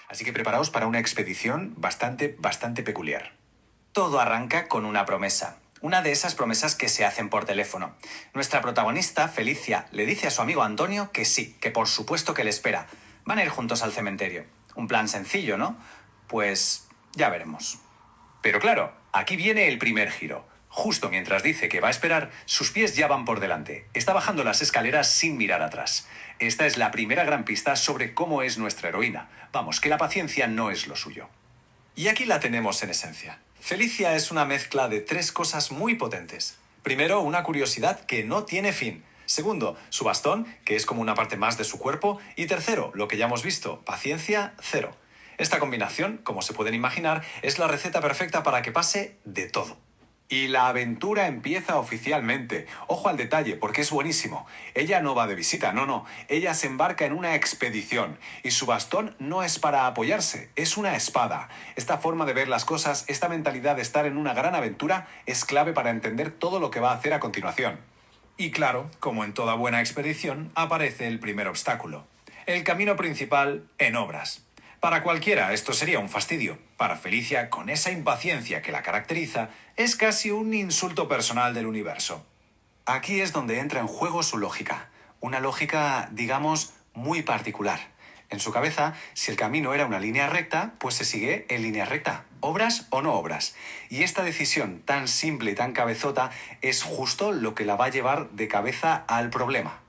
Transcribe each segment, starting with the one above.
Así que preparaos para una expedición bastante peculiar. Todo arranca con una promesa. Una de esas promesas que se hacen por teléfono. Nuestra protagonista, Felicia, le dice a su amigo Antonio que sí, que por supuesto que le espera. Van a ir juntos al cementerio. Un plan sencillo, ¿no? Pues ya veremos. Pero claro, aquí viene el primer giro. Justo mientras dice que va a esperar, sus pies ya van por delante. Está bajando las escaleras sin mirar atrás. Esta es la primera gran pista sobre cómo es nuestra heroína. Vamos, que la paciencia no es lo suyo. Y aquí la tenemos en esencia. Felicia es una mezcla de tres cosas muy potentes. Primero, una curiosidad que no tiene fin. Segundo, su bastón, que es como una parte más de su cuerpo. Y tercero, lo que ya hemos visto, paciencia cero. Esta combinación, como se pueden imaginar, es la receta perfecta para que pase de todo. Y la aventura empieza oficialmente. Ojo al detalle, porque es buenísimo. Ella no va de visita, no. Ella se embarca en una expedición. Y su bastón no es para apoyarse, es una espada. Esta forma de ver las cosas, esta mentalidad de estar en una gran aventura, es clave para entender todo lo que va a hacer a continuación. Y claro, como en toda buena expedición, aparece el primer obstáculo. El camino principal en obras. Para cualquiera esto sería un fastidio. Para Felicia, con esa impaciencia que la caracteriza, es casi un insulto personal del universo. Aquí es donde entra en juego su lógica. Una lógica, digamos, muy particular. En su cabeza, si el camino era una línea recta, pues se sigue en línea recta. Obras o no obras. Y esta decisión tan simple y tan cabezota es justo lo que la va a llevar de cabeza al problema.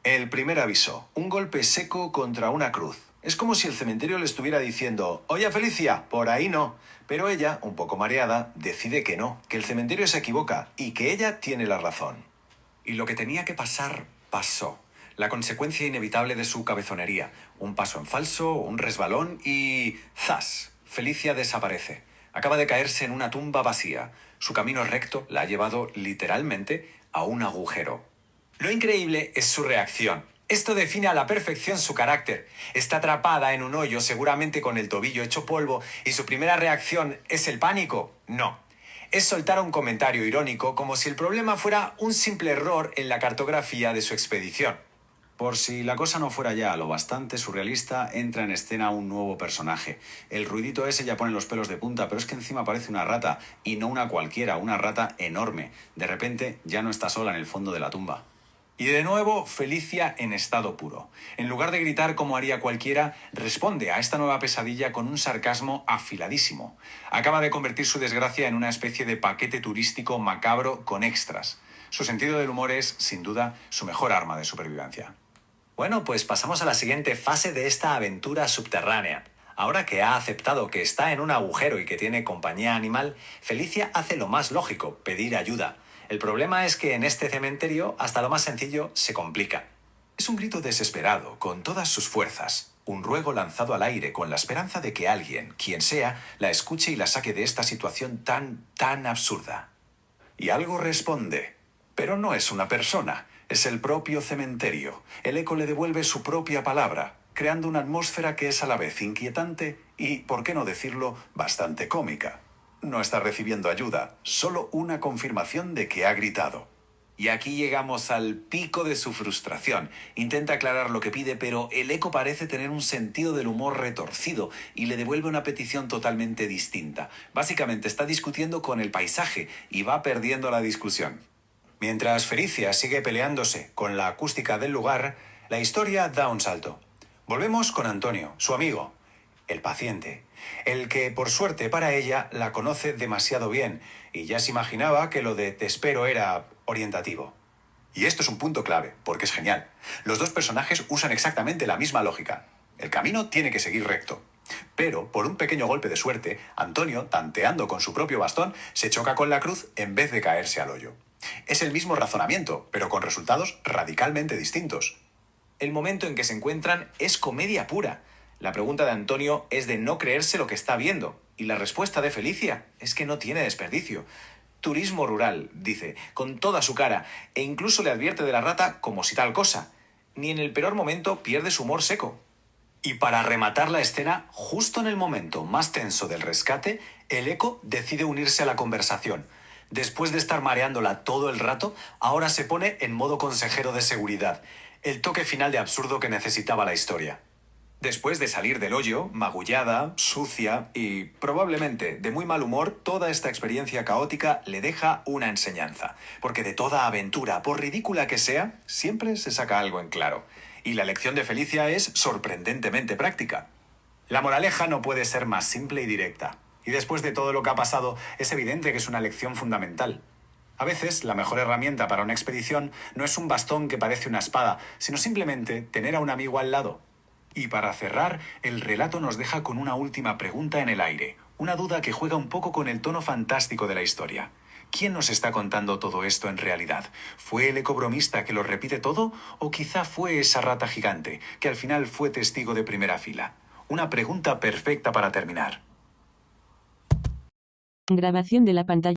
El primer aviso. Un golpe seco contra una cruz. Es como si el cementerio le estuviera diciendo: «Oye, Felicia, por ahí no». Pero ella, un poco mareada, decide que no, que el cementerio se equivoca y que ella tiene la razón. Y lo que tenía que pasar, pasó. La consecuencia inevitable de su cabezonería. Un paso en falso, un resbalón y... ¡zas! Felicia desaparece. Acaba de caerse en una tumba vacía. Su camino recto la ha llevado literalmente a un agujero. Lo increíble es su reacción. Esto define a la perfección su carácter. Está atrapada en un hoyo, seguramente con el tobillo hecho polvo, y su primera reacción es el pánico. No. Es soltar un comentario irónico como si el problema fuera un simple error en la cartografía de su expedición. Por si la cosa no fuera ya lo bastante surrealista, entra en escena un nuevo personaje. El ruidito ese ya pone los pelos de punta, pero es que encima parece una rata, y no una cualquiera, una rata enorme. De repente ya no está sola en el fondo de la tumba. Y de nuevo, Felicia en estado puro. En lugar de gritar como haría cualquiera, responde a esta nueva pesadilla con un sarcasmo afiladísimo. Acaba de convertir su desgracia en una especie de paquete turístico macabro con extras. Su sentido del humor es, sin duda, su mejor arma de supervivencia. Bueno, pues pasamos a la siguiente fase de esta aventura subterránea. Ahora que ha aceptado que está en un agujero y que tiene compañía animal, Felicia hace lo más lógico, pedir ayuda. El problema es que en este cementerio hasta lo más sencillo se complica. Es un grito desesperado, con todas sus fuerzas. Un ruego lanzado al aire con la esperanza de que alguien, quien sea, la escuche y la saque de esta situación tan absurda. Y algo responde. Pero no es una persona, es el propio cementerio. El eco le devuelve su propia palabra, creando una atmósfera que es a la vez inquietante y, por qué no decirlo, bastante cómica. No está recibiendo ayuda, solo una confirmación de que ha gritado. Y aquí llegamos al pico de su frustración. Intenta aclarar lo que pide, pero el eco parece tener un sentido del humor retorcido y le devuelve una petición totalmente distinta. Básicamente está discutiendo con el paisaje y va perdiendo la discusión. Mientras Felicia sigue peleándose con la acústica del lugar, la historia da un salto. Volvemos con Antonio, su amigo, el paciente, el que por suerte para ella la conoce demasiado bien y ya se imaginaba que lo de te espero era orientativo. Y esto es un punto clave, porque es genial. Los dos personajes usan exactamente la misma lógica. El camino tiene que seguir recto. Pero, por un pequeño golpe de suerte, Antonio, tanteando con su propio bastón, se choca con la cruz en vez de caerse al hoyo. Es el mismo razonamiento, pero con resultados radicalmente distintos. El momento en que se encuentran es comedia pura. La pregunta de Antonio es de no creerse lo que está viendo. Y la respuesta de Felicia es que no tiene desperdicio. Turismo rural, dice, con toda su cara, e incluso le advierte de la rata como si tal cosa. Ni en el peor momento pierde su humor seco. Y para rematar la escena, justo en el momento más tenso del rescate, el eco decide unirse a la conversación. Después de estar mareándola todo el rato, ahora se pone en modo consejero de seguridad. El toque final de absurdo que necesitaba la historia. Después de salir del hoyo, magullada, sucia y probablemente de muy mal humor, toda esta experiencia caótica le deja una enseñanza. Porque de toda aventura, por ridícula que sea, siempre se saca algo en claro. Y la lección de Felicia es sorprendentemente práctica. La moraleja no puede ser más simple y directa. Y después de todo lo que ha pasado, es evidente que es una lección fundamental. A veces, la mejor herramienta para una expedición no es un bastón que parece una espada, sino simplemente tener a un amigo al lado. Y para cerrar, el relato nos deja con una última pregunta en el aire, una duda que juega un poco con el tono fantástico de la historia. ¿Quién nos está contando todo esto en realidad? ¿Fue el ecobromista que lo repite todo? ¿O quizá fue esa rata gigante, que al final fue testigo de primera fila? Una pregunta perfecta para terminar. Grabación de la pantalla.